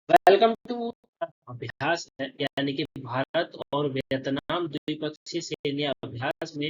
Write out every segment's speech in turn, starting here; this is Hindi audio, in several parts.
वेलकम टू अभ्यास है, यानी कि भारत और वियतनाम द्विपक्षीय सैन्य अभ्यास में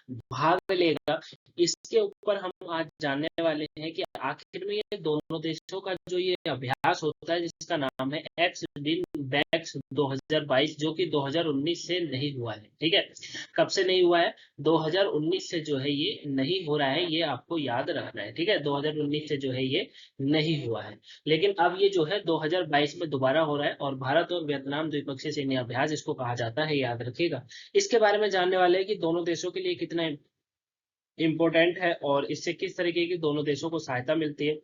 भाग लेगा। इसके ऊपर हम आज जानने वाले हैं कि आखिर में ये दोनों देशों का जो ये अभ्यास होता है, जिसका नाम है एक्स विन बैक्स 2022, जो कि 2019 से नहीं हुआ है। ठीक है, कब से नहीं हुआ है? 2019 से जो है ये नहीं हो रहा है, ये आपको याद रखना है। ठीक है, 2019 से जो है ये नहीं हुआ है, लेकिन अब ये जो है 2022 में दोबारा हो रहा है और भारत और वियतनाम द्विपक्षीय सैन्य अभ्यास इसको कहा जाता है, याद रखिएगा। इसके बारे में जानने वाले हैं कि दोनों देशों के लिए कितना इम्पोर्टेंट है और इससे किस तरीके की दोनों देशों को सहायता मिलती है,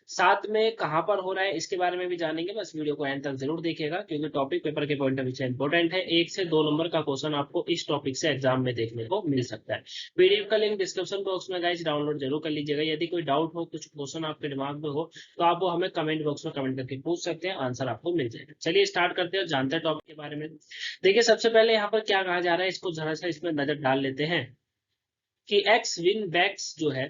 साथ में कहां पर हो रहा है, इसके बारे में भी जानेंगे। बस वीडियो को एंड तक जरूर देखिएगा, क्योंकि टॉपिक पेपर के पॉइंट ऑफ व्यू से इंपॉर्टेंट है। 1 से 2 नंबर का क्वेश्चन आपको इस टॉपिक से एग्जाम में देखने को मिल सकता है। पीडीएफ का लिंक डिस्क्रिप्शन बॉक्स में गाइस डाउनलोड जरूर कर लीजिएगा। यदि कोई डाउट हो, कुछ क्वेश्चन आपके दिमाग में हो, तो आप वो हमें कमेंट बॉक्स में कमेंट करके पूछ सकते हैं, आंसर आपको मिल जाएगा। चलिए स्टार्ट करते हैं, जानते हैं टॉपिक के बारे में। देखिए, सबसे पहले यहाँ पर क्या कहा जा रहा है, इसको जरा सा इसमें नजर डाल लेते हैं कि एक्स विन बैक्स जो है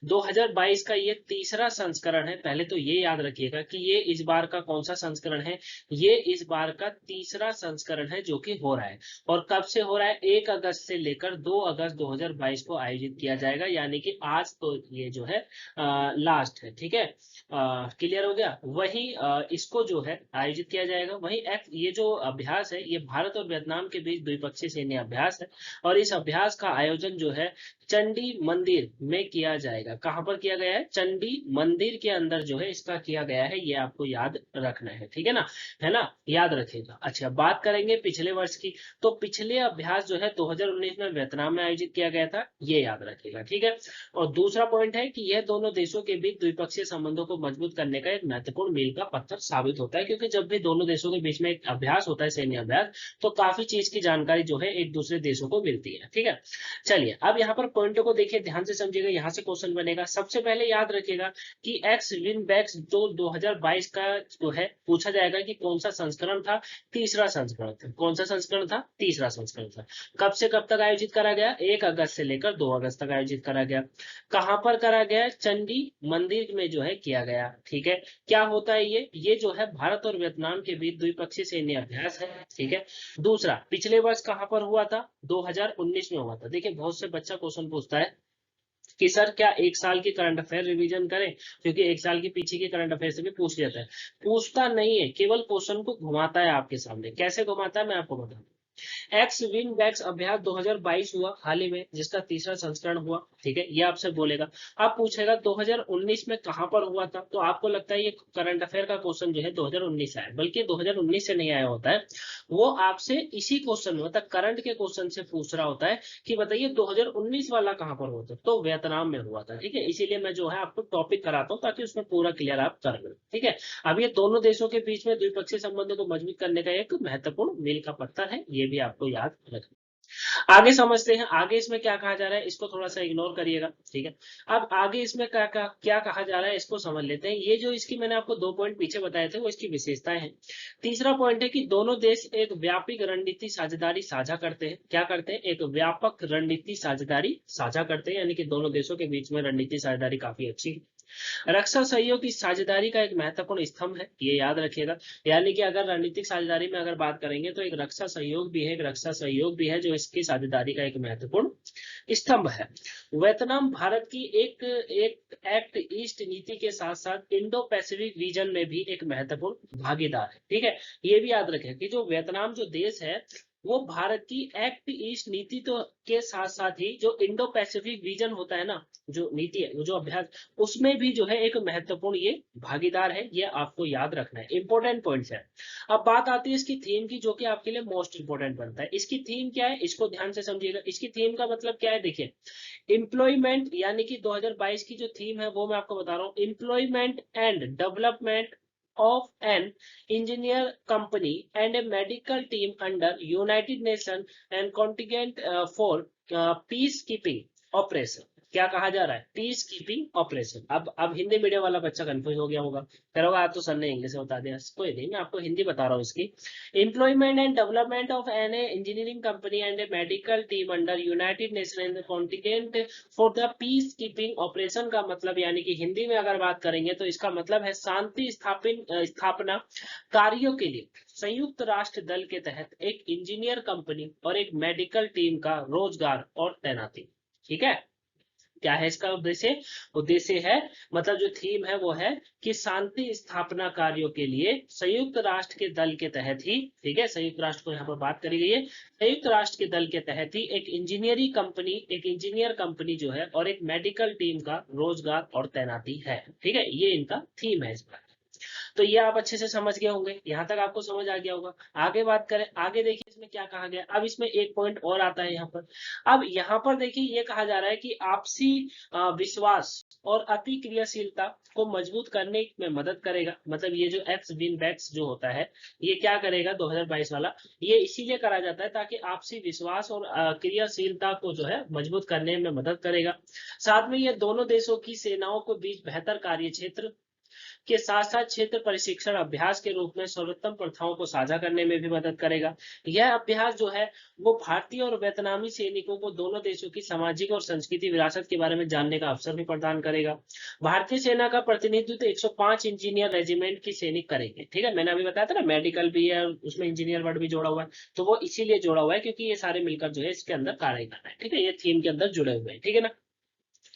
2022 का ये तीसरा संस्करण है। पहले तो ये याद रखिएगा कि ये इस बार का कौन सा संस्करण है। ये इस बार का तीसरा संस्करण है जो कि हो रहा है। और कब से हो रहा है? 1 अगस्त से लेकर 2 अगस्त 2022 को आयोजित किया जाएगा, यानी कि आज तो ये जो है लास्ट है। ठीक है, क्लियर हो गया। वही इसको जो है आयोजित किया जाएगा। वही ये जो अभ्यास है, ये भारत और वियतनाम के बीच द्विपक्षीय सैन्य अभ्यास है। और इस अभ्यास का आयोजन जो है चंडी मंदिर में किया जाएगा। कहां पर किया गया है? चंडी मंदिर के अंदर जो है इसका किया गया है, ये आपको याद रखना है। ठीक है ना, याद रखेगा। अच्छा, बात करेंगे पिछले वर्ष की। तो पिछले अभ्यास जो है 2019 में वियतनाम में आयोजित किया गया था, ये याद रखेगा। ठीक है, और दूसरा पॉइंट है कि यह दोनों देशों के बीच द्विपक्षीय संबंधों को मजबूत करने का एक महत्वपूर्ण मील का पत्थर साबित होता है, क्योंकि जब भी दोनों देशों के बीच में एक अभ्यास होता है, सैन्य अभ्यास, तो काफी चीज की जानकारी जो है एक दूसरे देशों को मिलती है। ठीक है, चलिए अब यहाँ पर पॉइंटों को देखिए, ध्यान से समझिएगा, यहाँ से क्वेश्चन बनेगा। सबसे पहले याद रखिएगा कि एक्स विन बैक्स जो 2022 का जो है पूछा जाएगा कि कौन सा संस्करण था? तीसरा संस्करण था। कौन सा संस्करण था? तीसरा संस्करण था। कब से कब तक आयोजित करा गया? 1 अगस्त से लेकर 2 अगस्त तक आयोजित करा गया। कहां पर करा गया? चंडी मंदिर में जो है किया गया। ठीक है, क्या होता है ये जो है भारत और वियतनाम के बीच द्विपक्षीय सैन्य अभ्यास है। ठीक है, दूसरा, पिछले वर्ष कहां पर हुआ था? 2019 में हुआ था। देखिए, बहुत से बच्चा क्वेश्चन पूछता है कि सर क्या 1 साल की करंट अफेयर रिवीजन करें, क्योंकि 1 साल के पीछे की करंट अफेयर से भी पूछ लेता है। पूछता नहीं है, केवल क्वेश्चन को घुमाता है आपके सामने। कैसे घुमाता है मैं आपको बताऊं। एक्स विन बैक्स अभ्यास 2022 हुआ हाल ही में, जिसका तीसरा संस्करण हुआ। ठीक है, ये आपसे बोलेगा। आप पूछेगा 2019 में कहां पर हुआ था, तो आपको लगता है ये करंट अफेयर का क्वेश्चन जो है 2019 से आया, बल्कि 2019 से नहीं आया होता है। वो आपसे इसी क्वेश्चन में, मतलब करंट के क्वेश्चन से पूछ रहा होता है कि बताइए 2019 वाला कहां पर हुआ था, तो वियतनाम में हुआ था। ठीक है, इसीलिए मैं जो है आपको टॉपिक कराता हूँ, ताकि उसमें पूरा क्लियर आप कर लो। ठीक है, अब ये दोनों देशों के बीच में द्विपक्षीय संबंधों को मजबूत करने का एक महत्वपूर्ण मील का पत्थर है, ये भी आपको याद रखना। आगे समझते हैं, आगे इसमें क्या कहा जा रहा है, इसको थोड़ा सा इग्नोर करिएगा। ठीक है, अब आगे इसमें क्या कहा जा रहा है, इसको समझ लेते हैं। ये जो इसकी मैंने आपको 2 पॉइंट पीछे बताए थे, वो इसकी विशेषताएं हैं। तीसरा पॉइंट है कि दोनों देश एक व्यापक रणनीति साझेदारी साझा करते हैं। क्या करते हैं? एक व्यापक रणनीति साझेदारी साझा करते हैं, यानी कि दोनों देशों के बीच में रणनीति साझेदारी काफी अच्छी है। रक्षा सहयोग की साझेदारी का एक महत्वपूर्ण स्तंभ है, ये याद रखिएगा। यानी कि अगर रणनीतिक साझेदारी में अगर बात करेंगे, तो एक रक्षा सहयोग भी है, एक रक्षा सहयोग भी है, जो इसकी साझेदारी का एक महत्वपूर्ण स्तंभ है। वियतनाम भारत की एक एक एक्ट ईस्ट नीति के साथ साथ इंडो पैसिफिक रीजन में भी एक महत्वपूर्ण भागीदार है। ठीक है, ये भी याद रखें कि जो वियतनाम जो देश है, वो भारत की एक्ट ईस्ट नीति तो के साथ साथ ही जो इंडो पैसिफिक रीजन होता है ना, जो नीति है, जो अभ्यास, उसमें भी जो है एक महत्वपूर्ण ये भागीदार है। ये आपको याद रखना है, इंपॉर्टेंट पॉइंट्स है। अब बात आती है इसकी थीम की, जो कि आपके लिए मोस्ट इंपॉर्टेंट बनता है। इसकी थीम क्या है, इसको ध्यान से समझिएगा। इसकी थीम का मतलब क्या है, देखिए, एम्प्लॉयमेंट, यानी कि 2022 की जो थीम है वो मैं आपको बता रहा हूँ। Employment and development of an engineer company and a medical team under United Nations and contingent for peacekeeping operation। क्या कहा जा रहा है, पीस कीपिंग ऑपरेशन। अब हिंदी मीडियम वाला बच्चा कंफ्यूज हो गया होगा, कह रहा होगा आप तो सर ने इंग्लिश में बता दिया। कोई नहीं, मैं आपको हिंदी बता रहा हूँ इसकी। Employment and development of an engineering company and A medical team under United nation and continent for the peace keeping operation का मतलब, यानी कि हिंदी में अगर बात करेंगे तो इसका मतलब है शांति स्थापना कार्यों के लिए संयुक्त राष्ट्र दल के तहत एक इंजीनियर कंपनी और एक मेडिकल टीम का रोजगार और तैनाती। ठीक है, क्या है इसका उद्देश्य, उद्देश्य है मतलब जो थीम है वो है कि शांति स्थापना कार्यों के लिए संयुक्त राष्ट्र के दल के तहत ही, ठीक है, संयुक्त राष्ट्र को यहाँ पर बात करी गई है, संयुक्त राष्ट्र के दल के तहत ही एक इंजीनियरिंग कंपनी, एक इंजीनियर कंपनी जो है और एक मेडिकल टीम का रोजगार और तैनाती है। ठीक है, ये इनका थीम है इसका। तो ये आप अच्छे से समझ गए होंगे, यहाँ तक आपको समझ आ गया होगा। आगे बात करें, आगे देखिए इसमें क्या कहा गया। अब इसमें एक पॉइंट और आता है यहाँ पर। अब यहाँ पर देखिए ये कहा जा रहा है कि आपसी विश्वास और अति क्रियाशीलता को मजबूत करने में मदद करेगा। मतलब ये जो एक्स विन बैक्स जो होता है, ये क्या करेगा 2022 वाला, ये इसीलिए करा जाता है ताकि आपसी विश्वास और क्रियाशीलता को जो है मजबूत करने में मदद करेगा। साथ में ये दोनों देशों की सेनाओं के बीच बेहतर कार्य क्षेत्र के साथ साथ क्षेत्र प्रशिक्षण अभ्यास के रूप में सर्वोत्तम प्रथाओं को साझा करने में भी मदद करेगा। यह अभ्यास जो है वो भारतीय और वियतनामी सैनिकों को दोनों देशों की सामाजिक और सांस्कृतिक विरासत के बारे में जानने का अवसर भी प्रदान करेगा। भारतीय सेना का प्रतिनिधित्व 105 इंजीनियर रेजिमेंट की सैनिक करेंगे। ठीक है, मैंने अभी बताया था ना मेडिकल भी है, उसमें इंजीनियर वर्ड भी जोड़ा हुआ है, तो वो इसीलिए जोड़ा हुआ है क्योंकि ये सारे मिलकर जो है इसके अंदर कार्य कर रहे हैं। ठीक है, ये थीम के अंदर जुड़े हुए हैं। ठीक है ना,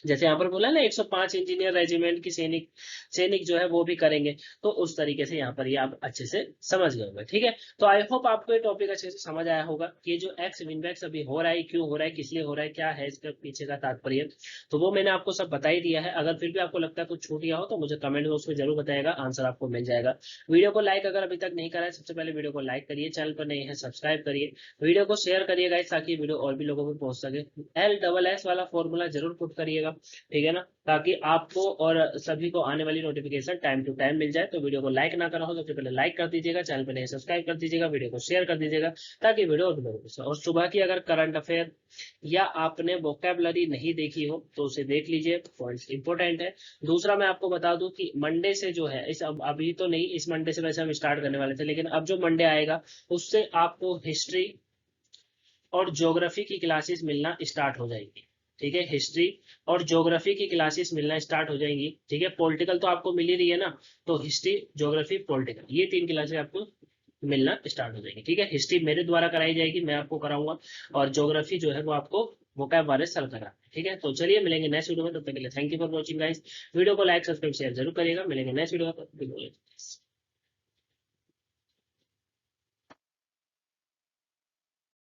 जैसे यहाँ पर बोला ना 105 इंजीनियर रेजिमेंट की सैनिक जो है वो भी करेंगे, तो उस तरीके से यहाँ पर ये आप अच्छे से समझ गए होंगे। ठीक है, तो आई होप आपको ये टॉपिक अच्छे से समझ आया होगा कि जो एक्स विनबैक्स अभी हो रहा है, क्यों हो रहा है, किस लिए हो रहा है, क्या है इसके पीछे का तात्पर्य, तो वो मैंने आपको सब बता ही दिया है। अगर फिर भी आपको लगता है कुछ छूट गया हो तो मुझे कमेंट में उसमें जरूर बताएगा, आंसर आपको मिल जाएगा। वीडियो को लाइक अगर अभी तक नहीं करा है, सबसे पहले वीडियो को लाइक करिए, चैनल पर नहीं है सब्सक्राइब करिए, वीडियो को शेयर करिएगा ताकि वीडियो और भी लोगों को पहुंच सके। LSS वाला फॉर्मूला जरूर पुट करिएगा, ठीक है ना, ताकि आपको और सभी को आने वाली नोटिफिकेशन टाइम टू टाइम मिल जाए। तो वीडियो को लाइक ना करा हो तो पहले लाइक कर दीजिएगा, चैनल पर नहीं सब्सक्राइब कर दीजिएगा, वीडियो को शेयर कर दीजिएगा ताकि वीडियो और भी लोगों को। और सुबह की अगर करंट अफेयर या आपने वोकैबुलरी नहीं देखी हो तो उसे देख लीजिए, पॉइंट्स इंपॉर्टेंट है। दूसरा मैं आपको बता दूं कि मंडे से जो है, इस अभी तो नहीं, इस मंडे से वैसे हम स्टार्ट करने वाले थे, लेकिन अब जो मंडे आएगा उससे आपको हिस्ट्री और ज्योग्राफी की क्लासेस मिलना स्टार्ट हो जाएगी। ठीक है, हिस्ट्री और ज्योग्राफी की क्लासेस मिलना स्टार्ट हो जाएंगी। ठीक है, पॉलिटिकल तो आपको मिल ही रही है ना, तो हिस्ट्री, ज्योग्राफी, पॉलिटिकल, ये 3 क्लासेस आपको मिलना स्टार्ट हो जाएगी। ठीक है, हिस्ट्री मेरे द्वारा कराई जाएगी, मैं आपको कराऊंगा, और ज्योग्राफी जो है वो आपको वोकैब वाले सर करा। ठीक है, तो चलिए मिलेंगे नेक्स्ट वीडियो में, तब तक के लिए thank you for watching guys. Video को लाइक सब्सक्राइब शेयर जरूर करिएगा, मिलेंगे नेक्स्ट वीडियो में।